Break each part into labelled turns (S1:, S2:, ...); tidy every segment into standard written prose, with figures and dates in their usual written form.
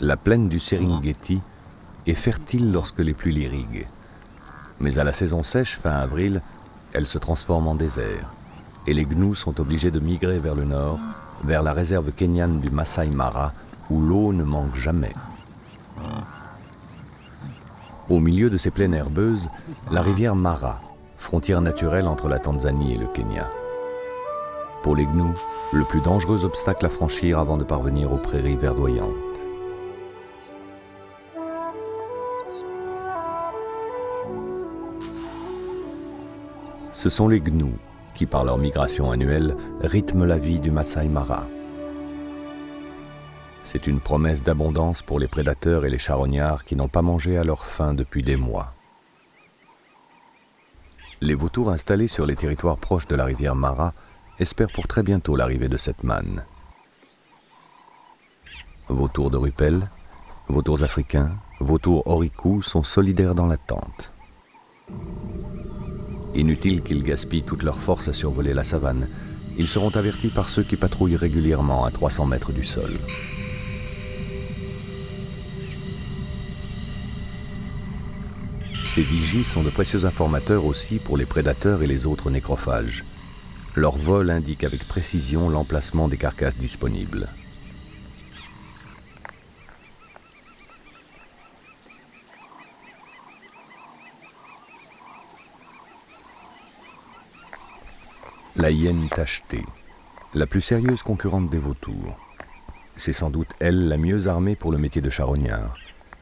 S1: La plaine du Serengeti est fertile lorsque les pluies l'irriguent. Mais à la saison sèche, fin avril, elle se transforme en désert. Et les gnous sont obligés de migrer vers le nord, vers la réserve kenyane du Masai Mara, où l'eau ne manque jamais. Au milieu de ces plaines herbeuses, la rivière Mara, frontière naturelle entre la Tanzanie et le Kenya. Pour les gnous, le plus dangereux obstacle à franchir avant de parvenir aux prairies verdoyantes. Ce sont les gnous qui, par leur migration annuelle, rythment la vie du Masai Mara. C'est une promesse d'abondance pour les prédateurs et les charognards qui n'ont pas mangé à leur faim depuis des mois. Les vautours installés sur les territoires proches de la rivière Mara espèrent pour très bientôt l'arrivée de cette manne. Vautours de Rupel, vautours africains, vautours oricoux sont solidaires dans l'attente. Inutile qu'ils gaspillent toute leur force à survoler la savane, ils seront avertis par ceux qui patrouillent régulièrement à 300 mètres du sol. Ces vigies sont de précieux informateurs aussi pour les prédateurs et les autres nécrophages. Leur vol indique avec précision l'emplacement des carcasses disponibles. La hyène tachetée, la plus sérieuse concurrente des vautours. C'est sans doute elle la mieux armée pour le métier de charognard.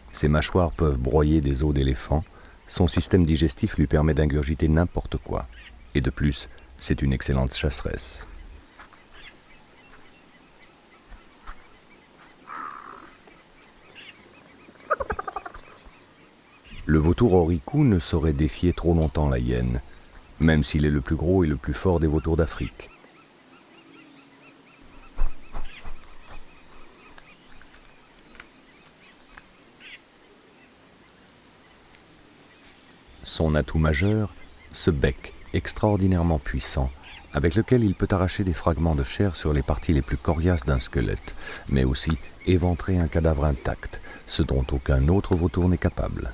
S1: Ses mâchoires peuvent broyer des os d'éléphant, son système digestif lui permet d'ingurgiter n'importe quoi. Et de plus, c'est une excellente chasseresse. Le vautour oricoux ne saurait défier trop longtemps la hyène, même s'il est le plus gros et le plus fort des vautours d'Afrique. Son atout majeur, ce bec extraordinairement puissant, avec lequel il peut arracher des fragments de chair sur les parties les plus coriaces d'un squelette, mais aussi éventrer un cadavre intact, ce dont aucun autre vautour n'est capable.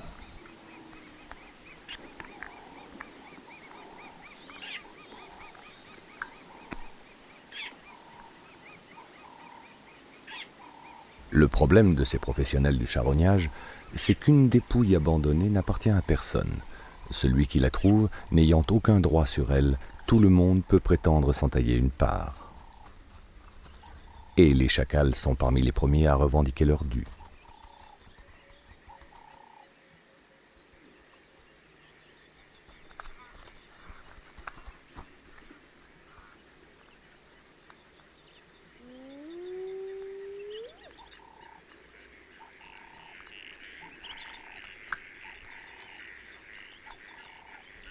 S1: Le problème de ces professionnels du charognage, c'est qu'une dépouille abandonnée n'appartient à personne. Celui qui la trouve, n'ayant aucun droit sur elle, tout le monde peut prétendre s'en tailler une part. Et les chacals sont parmi les premiers à revendiquer leur dû.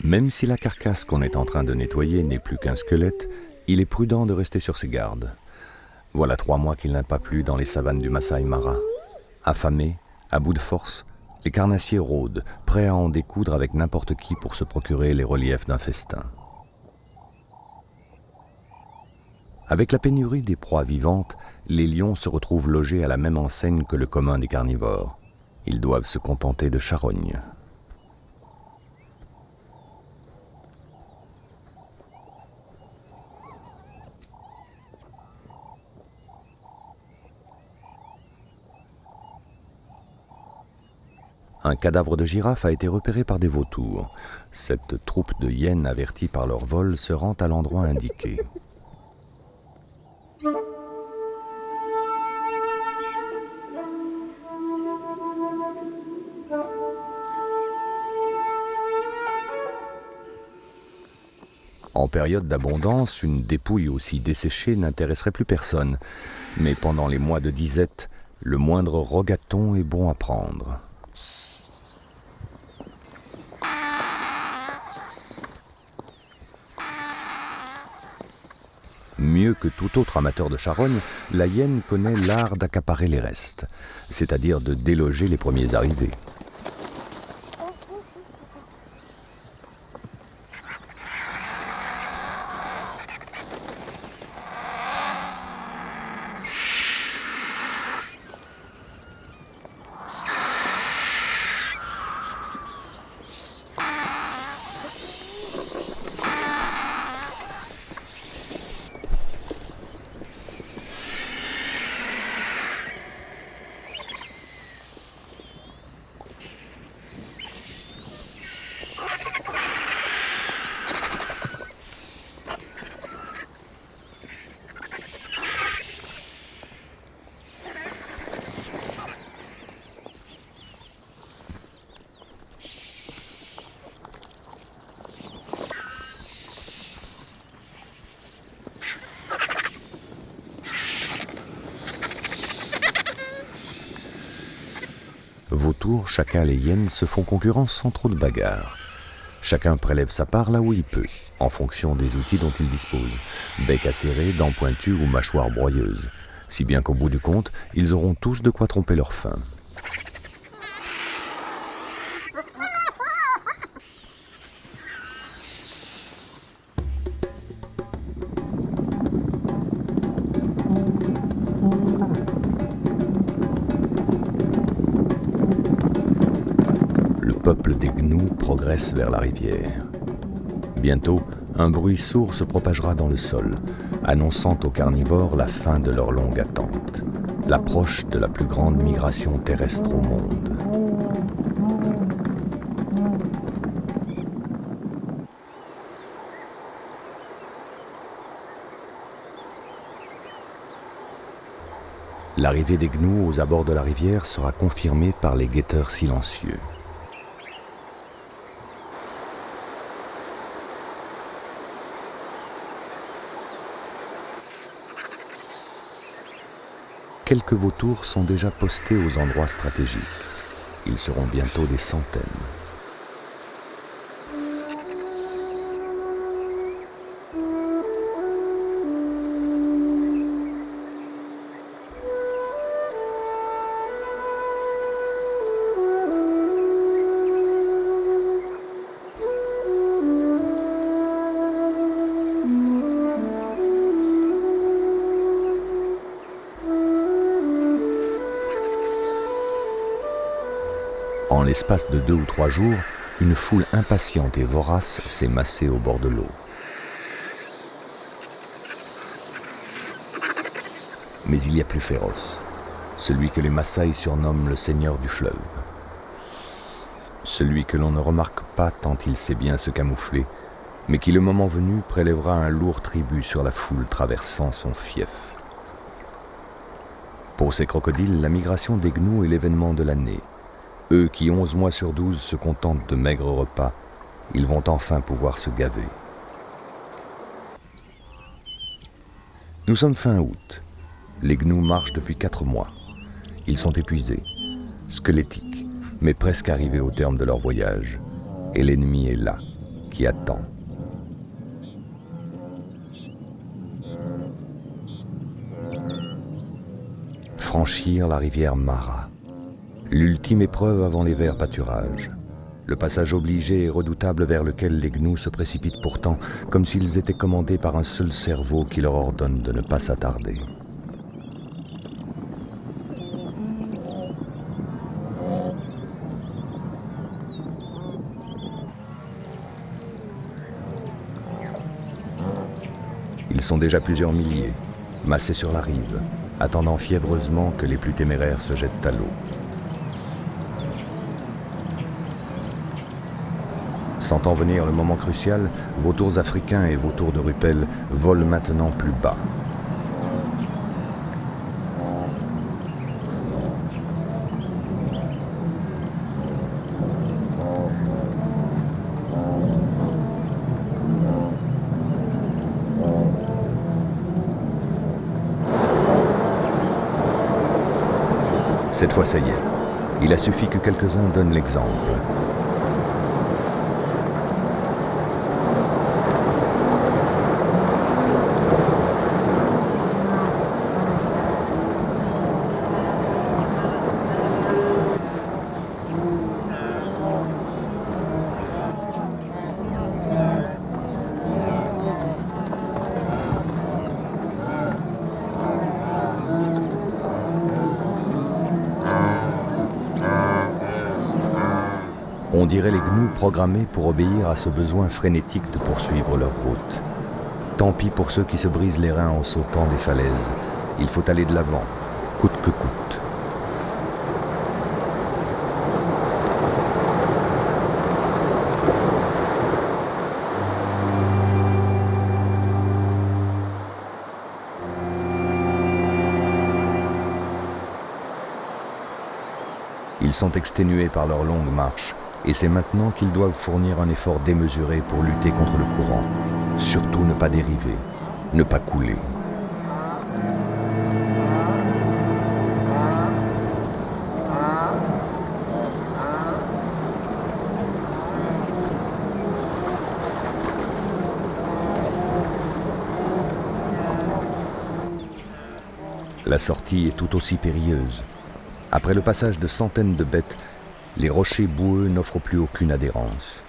S1: Même si la carcasse qu'on est en train de nettoyer n'est plus qu'un squelette, il est prudent de rester sur ses gardes. Voilà 3 mois qu'il n'a pas plu dans les savanes du Masai Mara. Affamés, à bout de force, les carnassiers rôdent, prêts à en découdre avec n'importe qui pour se procurer les reliefs d'un festin. Avec la pénurie des proies vivantes, les lions se retrouvent logés à la même enseigne que le commun des carnivores. Ils doivent se contenter de charognes. Un cadavre de girafe a été repéré par des vautours. Cette troupe de hyènes averties par leur vol se rend à l'endroit indiqué. En période d'abondance, une dépouille aussi desséchée n'intéresserait plus personne. Mais pendant les mois de disette, le moindre rogaton est bon à prendre. Mieux que tout autre amateur de charogne, la hyène connaît l'art d'accaparer les restes, c'est-à-dire de déloger les premiers arrivés. Vautours, chacals et hyènes se font concurrence sans trop de bagarre. Chacun prélève sa part là où il peut, en fonction des outils dont il dispose, bec acéré, dents pointues ou mâchoires broyeuses, si bien qu'au bout du compte, ils auront tous de quoi tromper leur faim. Le peuple des gnous progresse vers la rivière. Bientôt, un bruit sourd se propagera dans le sol, annonçant aux carnivores la fin de leur longue attente, l'approche de la plus grande migration terrestre au monde. L'arrivée des gnous aux abords de la rivière sera confirmée par les guetteurs silencieux. Quelques vautours sont déjà postés aux endroits stratégiques. Ils seront bientôt des centaines. En l'espace de 2 ou 3 jours, une foule impatiente et vorace s'est massée au bord de l'eau. Mais il y a plus féroce, celui que les Maasai surnomment le seigneur du fleuve. Celui que l'on ne remarque pas tant il sait bien se camoufler, mais qui le moment venu prélèvera un lourd tribut sur la foule traversant son fief. Pour ces crocodiles, la migration des gnous est l'événement de l'année. Eux qui 11 mois sur 12 se contentent de maigres repas, ils vont enfin pouvoir se gaver. Nous sommes fin août. Les gnous marchent depuis 4 mois. Ils sont épuisés, squelettiques, mais presque arrivés au terme de leur voyage. Et l'ennemi est là, qui attend. Franchir la rivière Mara. L'ultime épreuve avant les verts pâturages. Le passage obligé et redoutable vers lequel les gnous se précipitent pourtant, comme s'ils étaient commandés par un seul cerveau qui leur ordonne de ne pas s'attarder. Ils sont déjà plusieurs milliers, massés sur la rive, attendant fiévreusement que les plus téméraires se jettent à l'eau. Sentant venir le moment crucial, vautours africains et vautours de Rupel volent maintenant plus bas. Cette fois, ça y est. Il a suffi que quelques-uns donnent l'exemple. On dirait les gnous programmés pour obéir à ce besoin frénétique de poursuivre leur route. Tant pis pour ceux qui se brisent les reins en sautant des falaises. Il faut aller de l'avant, coûte que coûte. Ils sont exténués par leur longue marche. Et c'est maintenant qu'ils doivent fournir un effort démesuré pour lutter contre le courant. Surtout ne pas dériver, ne pas couler. La sortie est tout aussi périlleuse. Après le passage de centaines de bêtes, les rochers boueux n'offrent plus aucune adhérence.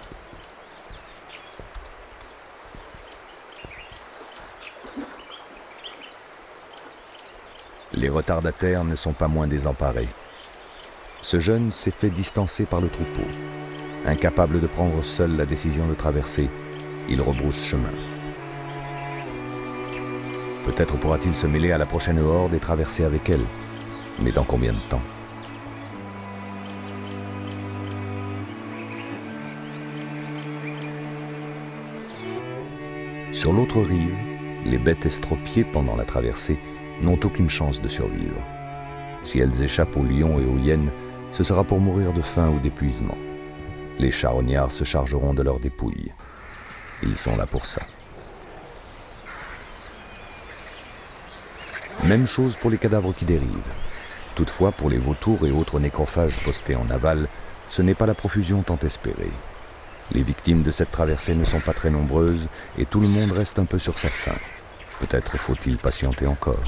S1: Les retardataires ne sont pas moins désemparés. Ce jeune s'est fait distancer par le troupeau. Incapable de prendre seul la décision de traverser, il rebrousse chemin. Peut-être pourra-t-il se mêler à la prochaine horde et traverser avec elle. Mais dans combien de temps ? Sur l'autre rive, les bêtes estropiées pendant la traversée n'ont aucune chance de survivre. Si elles échappent aux lions et aux hyènes, ce sera pour mourir de faim ou d'épuisement. Les charognards se chargeront de leurs dépouilles. Ils sont là pour ça. Même chose pour les cadavres qui dérivent. Toutefois, pour les vautours et autres nécrophages postés en aval, ce n'est pas la profusion tant espérée. Les victimes de cette traversée ne sont pas très nombreuses et tout le monde reste un peu sur sa faim. Peut-être faut-il patienter encore.